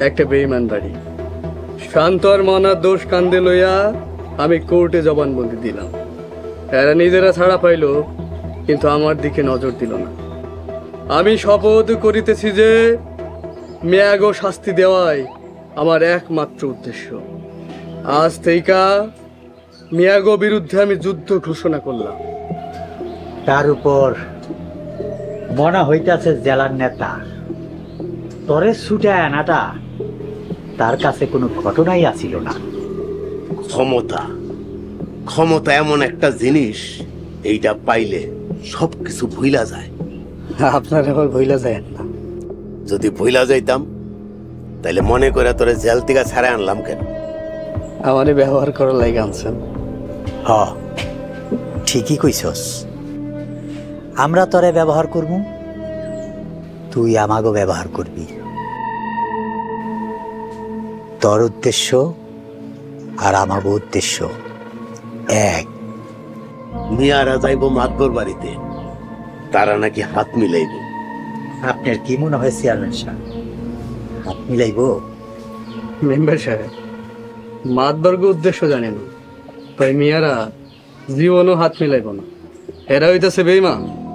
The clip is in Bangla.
একটা বেঈমান বাড়ি। শান্ত আর মনার দোষ কান্দে লইয়া আমি কোর্টে জবানবন্দি দিলাম। এরা নিজেরা ছাড়া পাইল, কিন্তু আমার দিকে নজর দিল না। আমি শপথ করিতেছি যে মেয়াগো শাস্তি দেওয়াই আমার একমাত্র উদ্দেশ্য। আজ থেকে মিয়াগো বিরুদ্ধে আমি যুদ্ধ ঘোষণা করলাম। তার উপর মনে হইতাছে জেলার নেতা তরে ছুটে আনাটা তার কাছে কোনো ঘটনাই আছিল না। ক্ষমতা ক্ষমতা এমন একটা জিনিস, এইটা পাইলে সবকিছু ভুইলা যায়। আপনার আবার ভইলা যায় না? যদি ভুইলা যাইতাম তাইলে মনে করে তোরে জেল থেকে ছাড়ে আনলাম কেন? আমারে ব্যবহার করার লাগে আনছেন। হ, ঠিকই কইছস। আমরা তরে ব্যবহার করব, তুই আমাগো ব্যবহার করবি। তোর উদ্দেশ্য আর আমাগো উদ্দেশ্য এক। মিয়ারা যাইব মাতবর বাড়িতে, তারা নাকি হাত মিলাইব। আপনার কি মনে হয় চেয়ারম্যান সাহেব, হাত মিলাইব? মেম্বার সাহেব, মাতবর্গ উদ্দেশ্য জানেন, তাই মিয়ারা জীবনও হাত মিলাইব না। এরা হইতেছে বেঈমান।